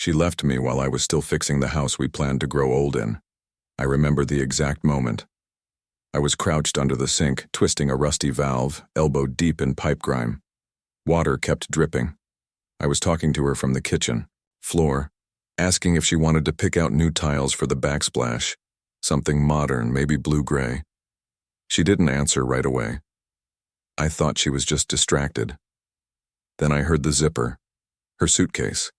She left me while I was still fixing the house we planned to grow old in. I remember the exact moment. I was crouched under the sink, twisting a rusty valve, elbow deep in pipe grime. Water kept dripping. I was talking to her from the kitchen floor, asking if she wanted to pick out new tiles for the backsplash, something modern, maybe blue-gray. She didn't answer right away. I thought she was just distracted. Then I heard the zipper, her suitcase.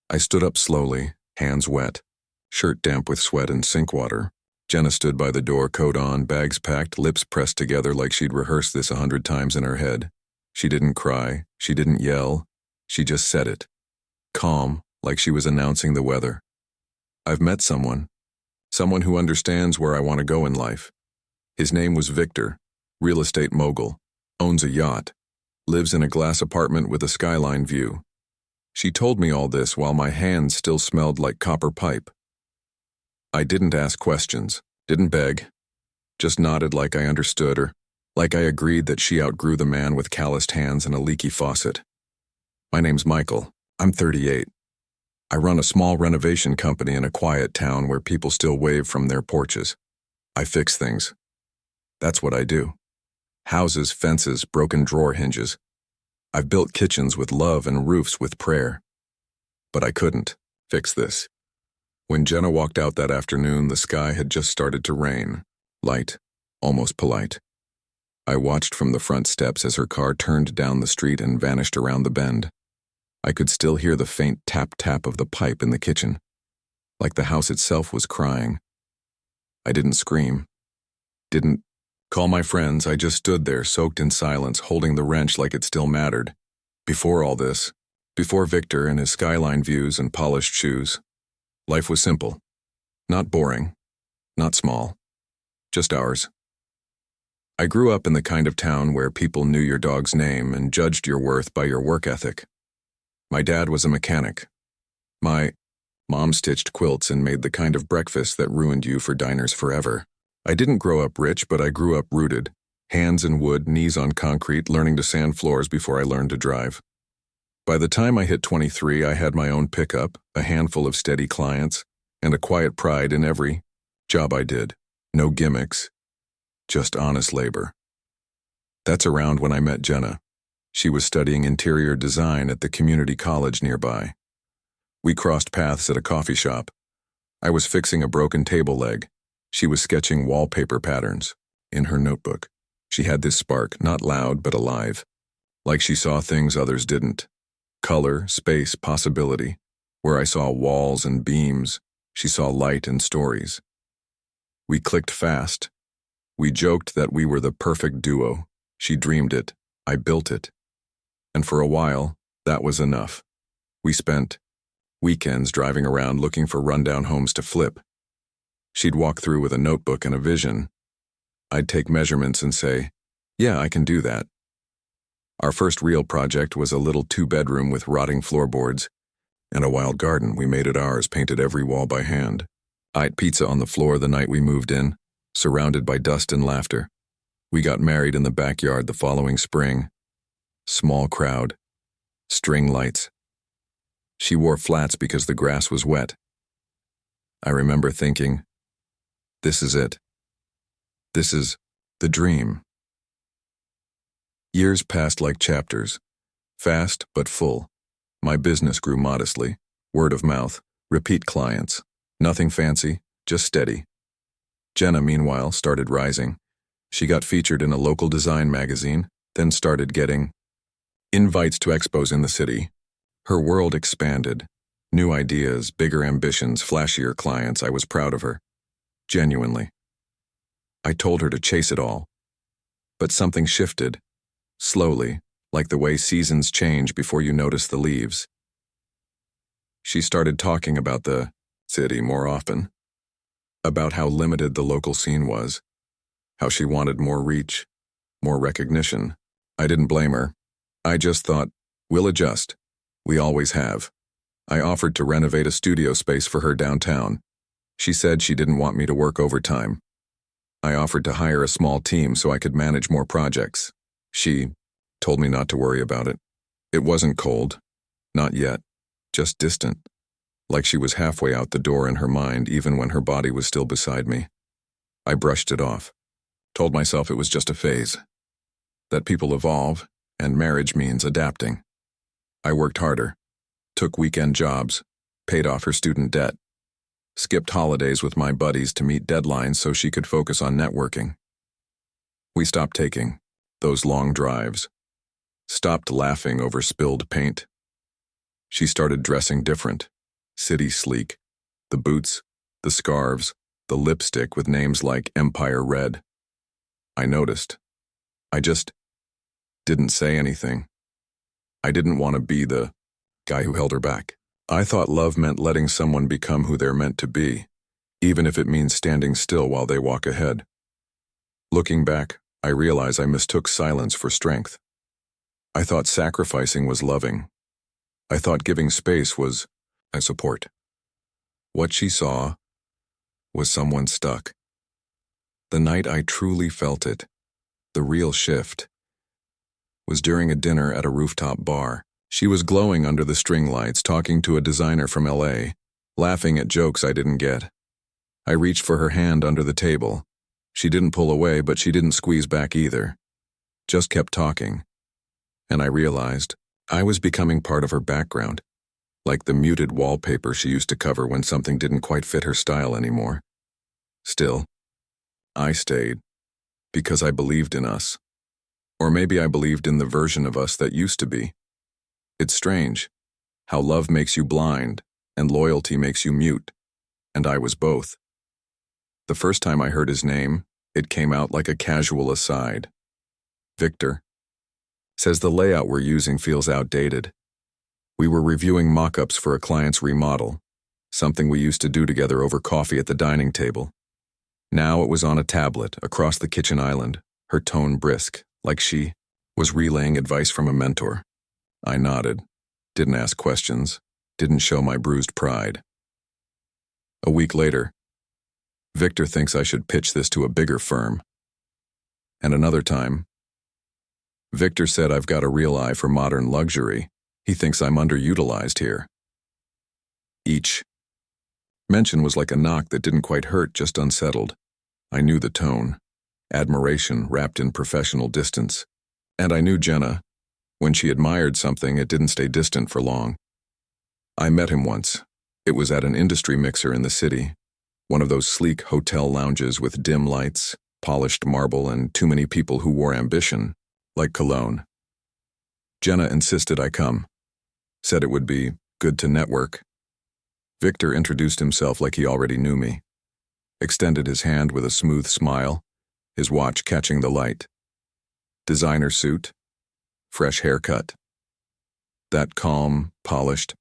I stood up slowly, hands wet, shirt damp with sweat and sink water. Jenna stood by the door, coat on, bags packed, lips pressed together like she'd rehearsed this 100 times in her head. She didn't cry, she didn't yell, she just said it. Calm, like she was announcing the weather. I've met someone who understands where I want to go in life. His name was Victor, real estate mogul, owns a yacht, lives in a glass apartment with a skyline view. She told me all this while my hands still smelled like copper pipe. I didn't ask questions, didn't beg, just nodded like I understood her, like I agreed that she outgrew the man with calloused hands and a leaky faucet. My name's Michael. I'm 38. I run a small renovation company in a quiet town where people still wave from their porches. I fix things. That's what I do. Houses, fences, broken drawer hinges. I've built kitchens with love and roofs with prayer. But I couldn't fix this. When Jenna walked out that afternoon, the sky had just started to rain. Light, almost polite. I watched from the front steps as her car turned down the street and vanished around the bend. I could still hear the faint tap-tap of the pipe in the kitchen, like the house itself was crying. I didn't scream. Didn't call my friends. I just stood there, soaked in silence, holding the wrench like it still mattered. Before all this, before Victor and his skyline views and polished shoes, life was simple. Not boring. Not small. Just ours. I grew up in the kind of town where people knew your dog's name and judged your worth by your work ethic. My dad was a mechanic. My mom stitched quilts and made the kind of breakfast that ruined you for diners forever. I didn't grow up rich, but I grew up rooted. Hands in wood, knees on concrete, learning to sand floors before I learned to drive. By the time I hit 23, I had my own pickup, a handful of steady clients, and a quiet pride in every job I did. No gimmicks, just honest labor. That's around when I met Jenna. She was studying interior design at the community college nearby. We crossed paths at a coffee shop. I was fixing a broken table leg. She was sketching wallpaper patterns in her notebook. She had this spark, not loud but alive, like she saw things others didn't. Color, space, possibility. Where I saw walls and beams, she saw light and stories. We clicked fast. We joked that we were the perfect duo. She dreamed it. I built it. And for a while, that was enough. We spent weekends driving around looking for rundown homes to flip. She'd walk through with a notebook and a vision. I'd take measurements and say, yeah, I can do that. Our first real project was a little 2-bedroom with rotting floorboards and a wild garden. We made it ours, painted every wall by hand. I ate pizza on the floor the night we moved in, surrounded by dust and laughter. We got married in the backyard the following spring. Small crowd. String lights. She wore flats because the grass was wet. I remember thinking, this is it. This is the dream. Years passed like chapters, fast but full. My business grew modestly, word of mouth, repeat clients, nothing fancy, just steady. Jenna, meanwhile, started rising. She got featured in a local design magazine, then started getting invites to expos in the city. Her world expanded. New ideas, bigger ambitions, flashier clients. I was proud of her. Genuinely. I told her to chase it all. But something shifted. Slowly, like the way seasons change before you notice the leaves. She started talking about the city more often. About how limited the local scene was. How she wanted more reach, more recognition. I didn't blame her. I just thought, we'll adjust. We always have. I offered to renovate a studio space for her downtown. She said she didn't want me to work overtime. I offered to hire a small team so I could manage more projects. She told me not to worry about it. It wasn't cold. Not yet. Just distant. like she was halfway out the door in her mind even when her body was still beside me. I brushed it off, told myself it was just a phase, that people evolve, and marriage means adapting. I worked harder, took weekend jobs, paid off her student debt, skipped holidays with my buddies to meet deadlines so she could focus on networking. We stopped taking those long drives, stopped laughing over spilled paint. She started dressing different, city sleek, the boots, the scarves, the lipstick with names like Empire Red. I noticed. I just didn't say anything. I didn't want to be the guy who held her back. I thought love meant letting someone become who they're meant to be, even if it means standing still while they walk ahead. Looking back, I realize I mistook silence for strength. I thought sacrificing was loving. I thought giving space was a support. What she saw was someone stuck. The night I truly felt it, the real shift, was during a dinner at a rooftop bar. She was glowing under the string lights, talking to a designer from LA, laughing at jokes I didn't get. I reached for her hand under the table. She didn't pull away, but she didn't squeeze back either. Just kept talking. And I realized I was becoming part of her background, like the muted wallpaper she used to cover when something didn't quite fit her style anymore. Still, I stayed because I believed in us. Or maybe I believed in the version of us that used to be. It's strange how love makes you blind and loyalty makes you mute, and I was both. The first time I heard his name, it came out like a casual aside. Victor. Says the layout we're using feels outdated. We were reviewing mock-ups for a client's remodel, something we used to do together over coffee at the dining table. Now it was on a tablet across the kitchen island, her tone brisk, like she was relaying advice from a mentor. I nodded, didn't ask questions, didn't show my bruised pride. A week later, Victor thinks I should pitch this to a bigger firm. And another time, Victor said I've got a real eye for modern luxury. He thinks I'm underutilized here. Each mention was like a knock that didn't quite hurt, just unsettled. I knew the tone, admiration wrapped in professional distance. And I knew Jenna. When she admired something, it didn't stay distant for long. I met him once. It was at an industry mixer in the city, one of those sleek hotel lounges with dim lights, polished marble, and too many people who wore ambition, like cologne. Jenna insisted I come, said it would be good to network. Victor introduced himself like he already knew me, extended his hand with a smooth smile, his watch catching the light. Designer suit, fresh haircut. That calm, polished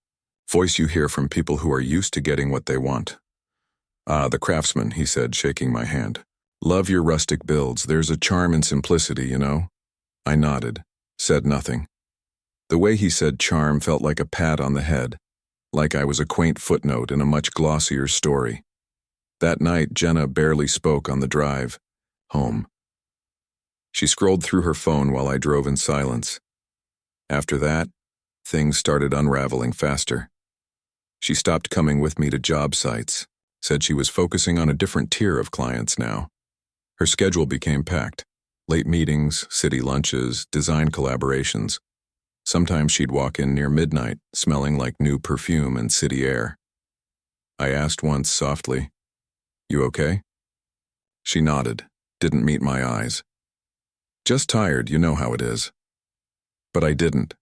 voice you hear from people who are used to getting what they want. "Ah, the craftsman," he said, shaking my hand. "Love your rustic builds. There's a charm in simplicity, you know." I nodded, said nothing. The way he said charm felt like a pat on the head, like I was a quaint footnote in a much glossier story. That night, Jenna barely spoke on the drive home. She scrolled through her phone while I drove in silence. After that, things started unraveling faster. She stopped coming with me to job sites, said she was focusing on a different tier of clients now. Her schedule became packed. Late meetings, city lunches, design collaborations. Sometimes she'd walk in near midnight, smelling like new perfume and city air. I asked once softly, "You okay?" She nodded, didn't meet my eyes. "Just tired, you know how it is." But I didn't.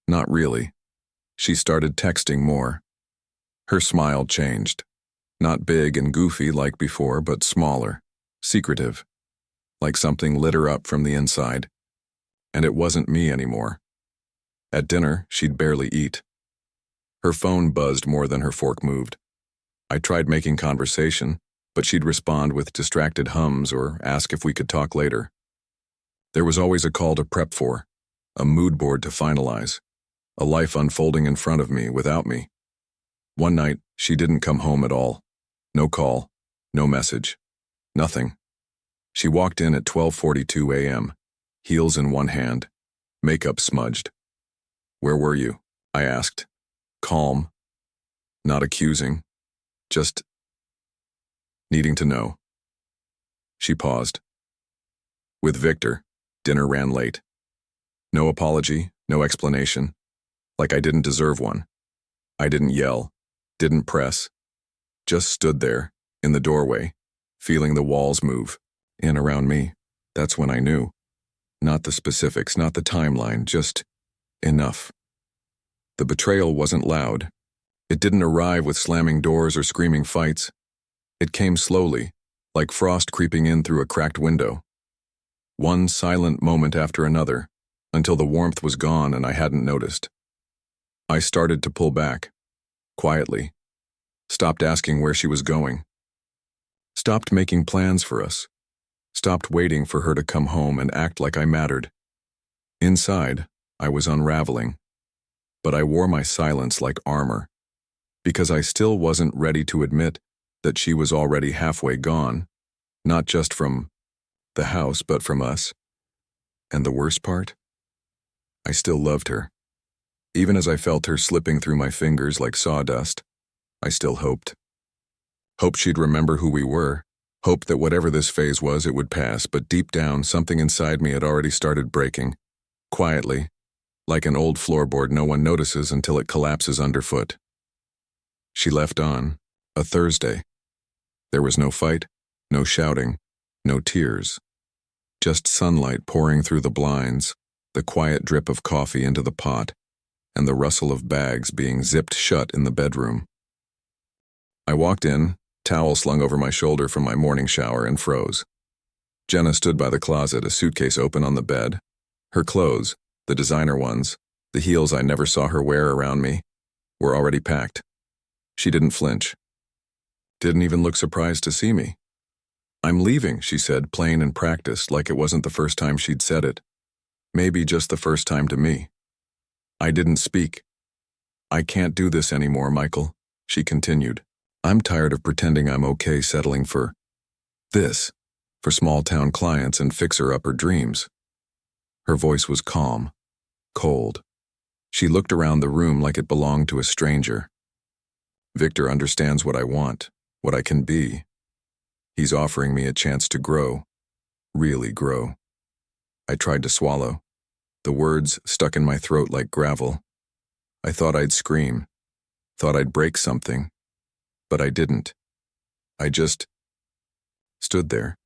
Not really. She started texting more. Her smile changed. Not big and goofy like before, but smaller, secretive, like something lit her up from the inside. And it wasn't me anymore. At dinner, she'd barely eat. Her phone buzzed more than her fork moved. I tried making conversation, but she'd respond with distracted hums or ask if we could talk later. There was always a call to prep for, a mood board to finalize, a life unfolding in front of me without me. One night, she didn't come home at all. No call, no message, nothing. She walked in at 12:42 a.m., heels in one hand, makeup smudged. "Where were you?" I asked. Calm. not accusing, just needing to know. She paused. With Victor, dinner ran late. No apology, no explanation, like I didn't deserve one. I didn't yell, didn't press, just stood there, in the doorway, feeling the walls move, in around me. That's when I knew. Not the specifics, not the timeline, just enough. The betrayal wasn't loud. It didn't arrive with slamming doors or screaming fights. It came slowly, like frost creeping in through a cracked window. One silent moment after another, until the warmth was gone and I hadn't noticed. I started to pull back, quietly. Stopped asking where she was going. Stopped making plans for us. Stopped waiting for her to come home and act like I mattered. Inside, I was unraveling. But I wore my silence like armor, because I still wasn't ready to admit that she was already halfway gone, not just from the house, but from us. And the worst part? I still loved her. Even as I felt her slipping through my fingers like sawdust, I still hoped. Hoped she'd remember who we were. Hoped that whatever this phase was, it would pass, but deep down, something inside me had already started breaking. Quietly, like an old floorboard no one notices until it collapses underfoot. She left on a Thursday. There was no fight, no shouting, no tears. Just sunlight pouring through the blinds, the quiet drip of coffee into the pot, and the rustle of bags being zipped shut in the bedroom. I walked in, towel slung over my shoulder from my morning shower, and froze. Jenna stood by the closet, a suitcase open on the bed. Her clothes, the designer ones, the heels I never saw her wear around me, were already packed. She didn't flinch. Didn't even look surprised to see me. "I'm leaving," she said, plain and practiced, like it wasn't the first time she'd said it. Maybe just the first time to me. I didn't speak. "I can't do this anymore, Michael," she continued. "I'm tired of pretending I'm okay settling for this, for small-town clients and fixer-upper dreams." Her voice was calm, cold. She looked around the room like it belonged to a stranger. "Victor understands what I want, what I can be. He's offering me a chance to grow, really grow." I tried to swallow. The words stuck in my throat like gravel. I thought I'd scream, thought I'd break something, but I didn't. I just stood there,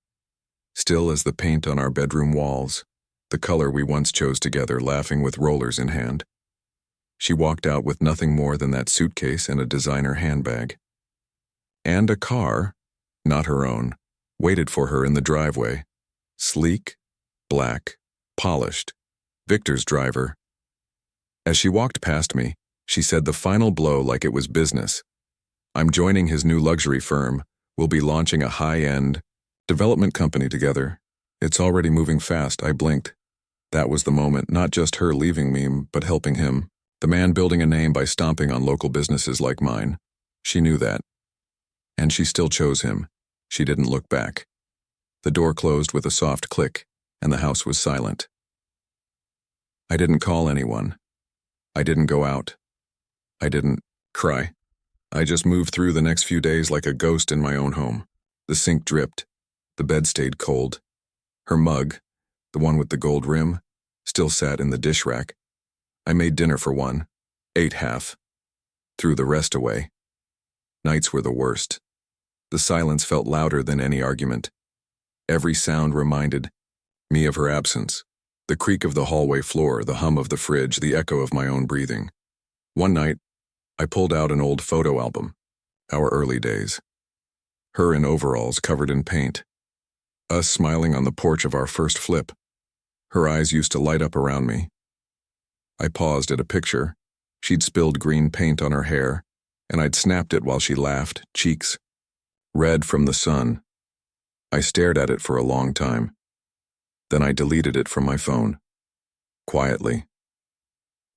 still as the paint on our bedroom walls, the color we once chose together, laughing with rollers in hand. She walked out with nothing more than that suitcase and a designer handbag. And a car, not her own, waited for her in the driveway. Sleek, black, polished. Victor's driver. As she walked past me, she said the final blow like it was business. "I'm joining his new luxury firm. We'll be launching a high-end development company together. It's already moving fast." I blinked. That was the moment, not just her leaving me, but helping him. The man building a name by stomping on local businesses like mine. She knew that. And she still chose him. She didn't look back. The door closed with a soft click, and the house was silent. I didn't call anyone. I didn't go out. I didn't cry. I just moved through the next few days like a ghost in my own home. The sink dripped. The bed stayed cold. Her mug, the one with the gold rim, still sat in the dish rack. I made dinner for one, ate half, threw the rest away. Nights were the worst. The silence felt louder than any argument. Every sound reminded me of her absence. The creak of the hallway floor, the hum of the fridge, the echo of my own breathing. One night, I pulled out an old photo album, our early days. Her in overalls covered in paint. Us smiling on the porch of our first flip. Her eyes used to light up around me. I paused at a picture. She'd spilled green paint on her hair, and I'd snapped it while she laughed, cheeks red from the sun. I stared at it for a long time. Then I deleted it from my phone, quietly,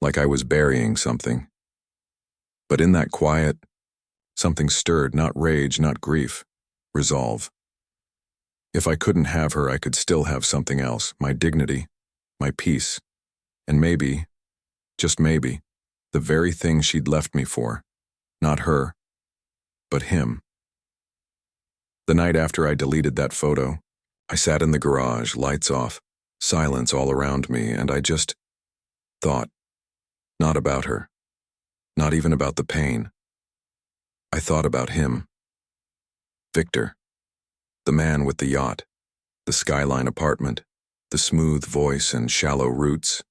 like I was burying something. But in that quiet, something stirred, not rage, not grief, resolve. If I couldn't have her, I could still have something else, my dignity, my peace, and maybe, just maybe, the very thing she'd left me for. Not her, but him. The night after I deleted that photo, I sat in the garage, lights off, silence all around me, and I just thought, not about her, not even about the pain. I thought about him. Victor, the man with the yacht, the skyline apartment, the smooth voice and shallow roots.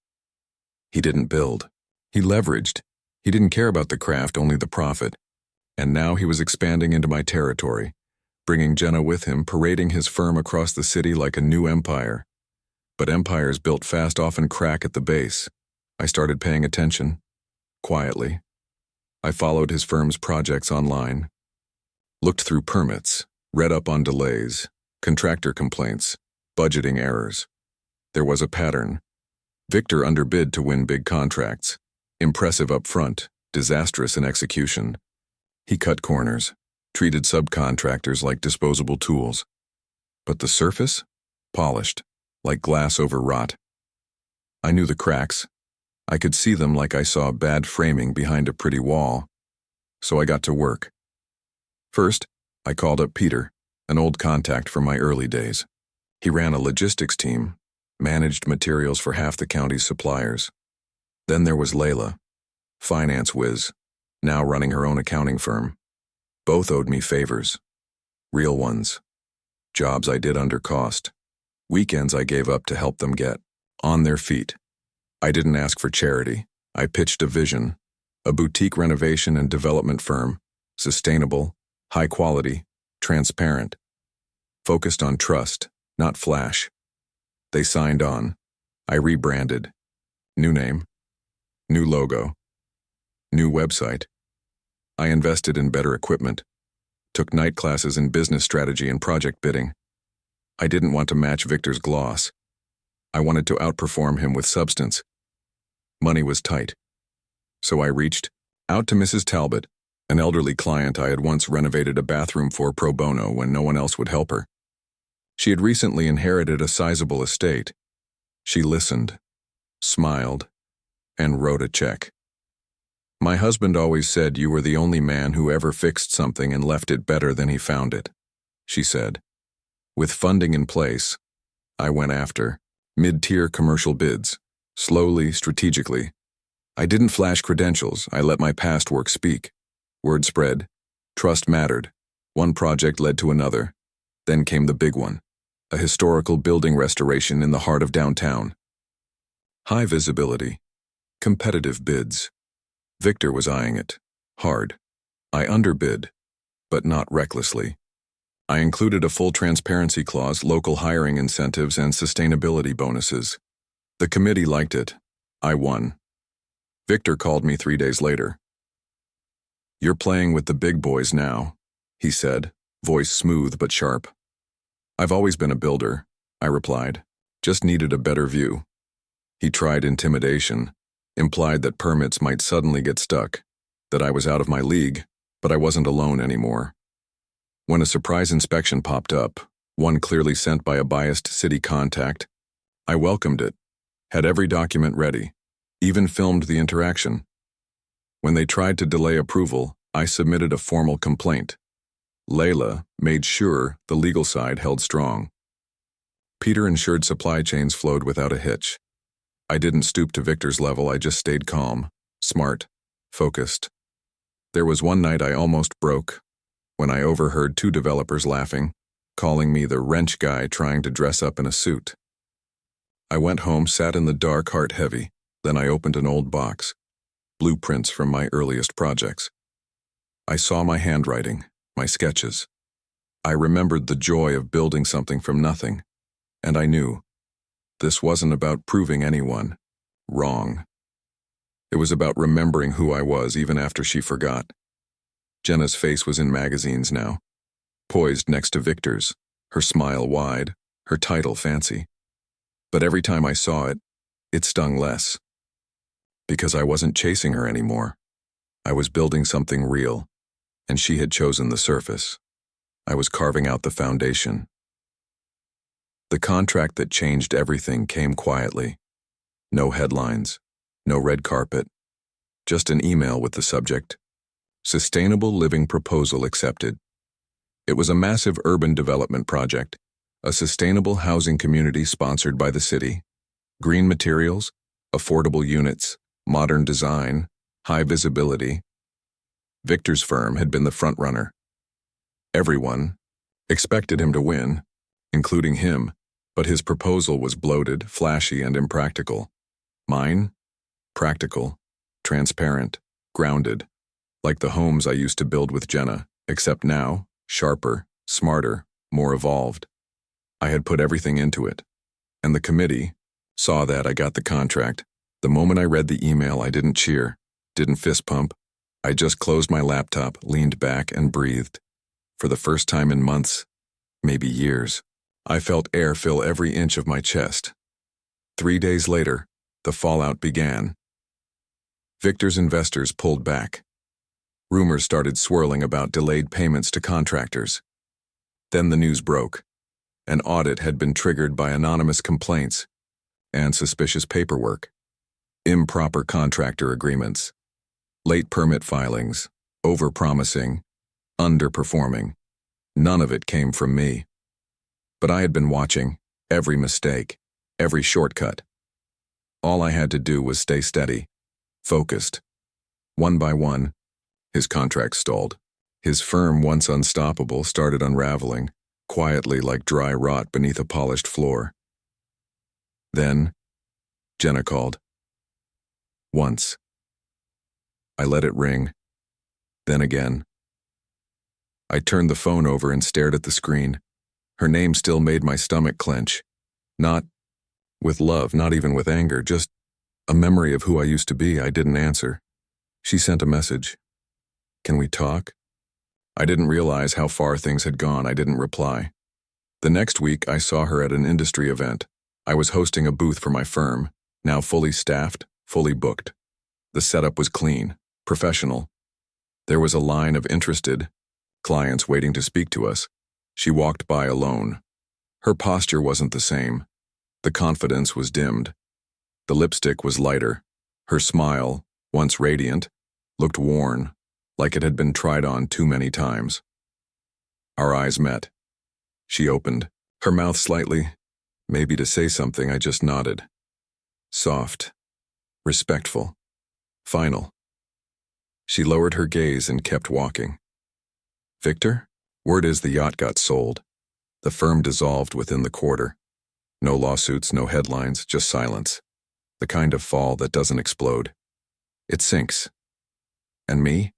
He didn't build. He leveraged. He didn't care about the craft, only the profit. And now he was expanding into my territory, bringing Jenna with him, parading his firm across the city like a new empire. But empires built fast often crack at the base. I started paying attention, quietly. I followed his firm's projects online, looked through permits, read up on delays, contractor complaints, budgeting errors. There was a pattern. Victor underbid to win big contracts. Impressive up front, disastrous in execution. He cut corners, treated subcontractors like disposable tools. But the surface? Polished, like glass over rot. I knew the cracks. I could see them like I saw bad framing behind a pretty wall. So I got to work. First, I called up Peter, an old contact from my early days. He ran a logistics team, managed materials for half the county's suppliers. Then there was Layla, finance whiz, now running her own accounting firm. Both owed me favors. Real ones. Jobs I did under cost. Weekends I gave up to help them get on their feet. I didn't ask for charity. I pitched a vision. A boutique renovation and development firm. Sustainable, high quality, transparent. Focused on trust, not flash. They signed on. I rebranded. New name. New logo. New website. I invested in better equipment. Took night classes in business strategy and project bidding. I didn't want to match Victor's gloss. I wanted to outperform him with substance. Money was tight. So I reached out to Mrs. Talbot, an elderly client I had once renovated a bathroom for pro bono when no one else would help her. She had recently inherited a sizable estate. She listened, smiled, and wrote a check. My husband always said you were the only man who ever fixed something and left it better than he found it, she said. With funding in place, I went after mid-tier commercial bids, slowly, strategically. I didn't flash credentials, I let my past work speak. Word spread. Trust mattered. One project led to another. Then came the big one, a historical building restoration in the heart of downtown. High visibility. Competitive bids. Victor was eyeing it. Hard. I underbid, but not recklessly. I included a full transparency clause, local hiring incentives, and sustainability bonuses. The committee liked it. I won. Victor called me 3 days later. You're playing with the big boys now, he said, voice smooth but sharp. I've always been a builder, I replied. Just needed a better view. He tried intimidation, implied that permits might suddenly get stuck, that I was out of my league, but I wasn't alone anymore. When a surprise inspection popped up, one clearly sent by a biased city contact, I welcomed it, had every document ready, even filmed the interaction. When they tried to delay approval, I submitted a formal complaint. Layla made sure the legal side held strong. Peter ensured supply chains flowed without a hitch. I didn't stoop to Victor's level, I just stayed calm, smart, focused. There was one night I almost broke, when I overheard 2 developers laughing, calling me the wrench guy trying to dress up in a suit. I went home, sat in the dark, heart heavy. Then I opened an old box, blueprints from my earliest projects. I saw my handwriting, my sketches. I remembered the joy of building something from nothing, and I knew this wasn't about proving anyone wrong. It was about remembering who I was even after she forgot. Jenna's face was in magazines now, poised next to Victor's, her smile wide, her title fancy. But every time I saw it, it stung less. Because I wasn't chasing her anymore. I was building something real, and she had chosen the surface. I was carving out the foundation. The contract that changed everything came quietly. No headlines, no red carpet, just an email with the subject, Sustainable living proposal accepted. It was a massive urban development project, a sustainable housing community sponsored by the city. Green materials, affordable units, modern design, high visibility. Victor's firm had been the frontrunner. Everyone expected him to win, including him, but his proposal was bloated, flashy, and impractical. Mine? Practical, transparent, grounded, like the homes I used to build with Jenna, except now, sharper, smarter, more evolved. I had put everything into it, and the committee saw that. I got the contract. The moment I read the email, I didn't cheer, didn't fist pump. I just closed my laptop, leaned back, and breathed. For the first time in months, maybe years, I felt air fill every inch of my chest. 3 days later, the fallout began. Victor's investors pulled back. Rumors started swirling about delayed payments to contractors. Then the news broke. An audit had been triggered by anonymous complaints and suspicious paperwork, improper contractor agreements, late permit filings, overpromising, underperforming. None of it came from me. But I had been watching every mistake, every shortcut. All I had to do was stay steady, focused. One by one, his contract stalled. His firm, once unstoppable, started unraveling, quietly like dry rot beneath a polished floor. Then, Jenna called. Once. I let it ring. Then again. I turned the phone over and stared at the screen. Her name still made my stomach clench. Not with love, not even with anger, just a memory of who I used to be. I didn't answer. She sent a message. Can we talk? I didn't realize how far things had gone. I didn't reply. The next week, I saw her at an industry event. I was hosting a booth for my firm, now fully staffed, fully booked. The setup was clean, professional. There was a line of interested clients waiting to speak to us. She walked by alone. Her posture wasn't the same. The confidence was dimmed. The lipstick was lighter. Her smile, once radiant, looked worn, like it had been tried on too many times. Our eyes met. She opened, her mouth slightly, maybe to say something. I just nodded. Soft, respectful, final. She lowered her gaze and kept walking. Victor? Word is the yacht got sold. The firm dissolved within the quarter. No lawsuits, no headlines, just silence. The kind of fall that doesn't explode. It sinks. And me?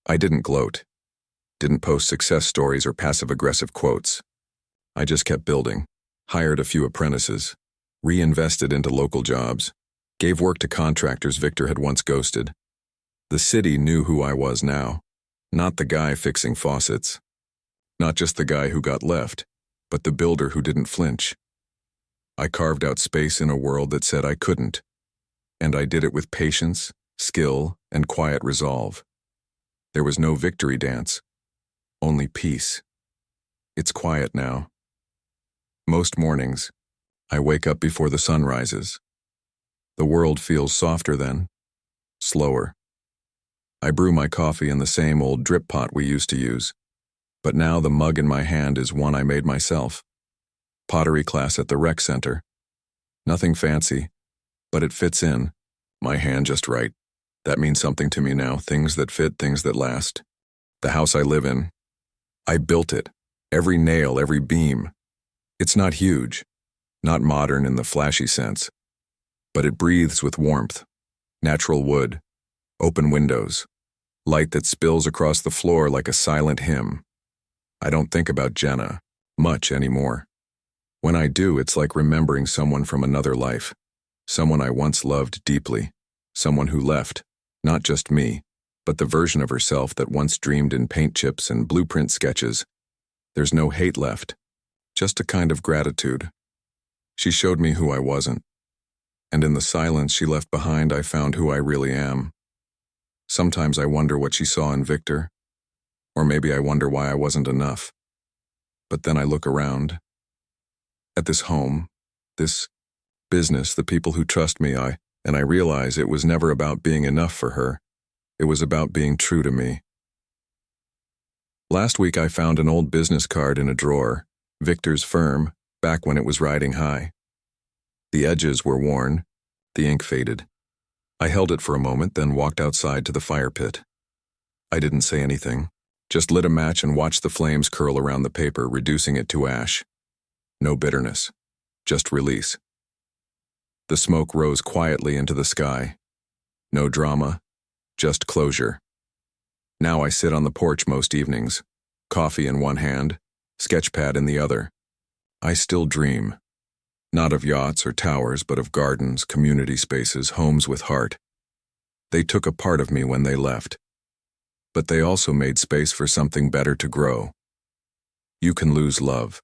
I didn't gloat. Didn't post success stories or passive-aggressive quotes. I just kept building, hired a few apprentices, reinvested into local jobs, gave work to contractors Victor had once ghosted. The city knew who I was now. Not the guy fixing faucets. Not just the guy who got left, but the builder who didn't flinch. I carved out space in a world that said I couldn't, and I did it with patience, skill, and quiet resolve. There was no victory dance, only peace. It's quiet now. Most mornings, I wake up before the sun rises. The world feels softer then, slower. I brew my coffee in the same old drip pot we used to use, but now the mug in my hand is one I made myself. Pottery class at the rec center. Nothing fancy, but it fits in. My hand just right. That means something to me now, things that fit, things that last. The house I live in, I built it. Every nail, every beam. It's not huge, not modern in the flashy sense, but it breathes with warmth, natural wood, open windows, light that spills across the floor like a silent hymn. I don't think about Jenna much anymore. When I do, it's like remembering someone from another life, someone I once loved deeply, someone who left, not just me, but the version of herself that once dreamed in paint chips and blueprint sketches. There's no hate left, just a kind of gratitude. She showed me who I wasn't, and in the silence she left behind, I found who I really am. Sometimes I wonder what she saw in Victor, or maybe I wonder why I wasn't enough. But then I look around, at this home, this business, the people who trust me, and I realize it was never about being enough for her. It was about being true to me. Last week I found an old business card in a drawer, Victor's firm, back when it was riding high. The edges were worn, the ink faded. I held it for a moment, then walked outside to the fire pit. I didn't say anything, just lit a match and watched the flames curl around the paper, reducing it to ash. No bitterness, just release. The smoke rose quietly into the sky. No drama, just closure. Now I sit on the porch most evenings, coffee in one hand, sketchpad in the other. I still dream. Not of yachts or towers, but of gardens, community spaces, homes with heart. They took a part of me when they left. But they also made space for something better to grow. You can lose love.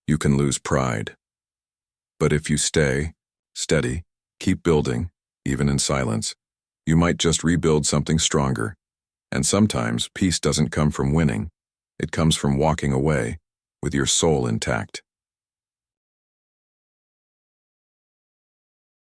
You can lose pride. But if you stay, steady, keep building, even in silence, you might just rebuild something stronger. And sometimes peace doesn't come from winning. It comes from walking away with your soul intact.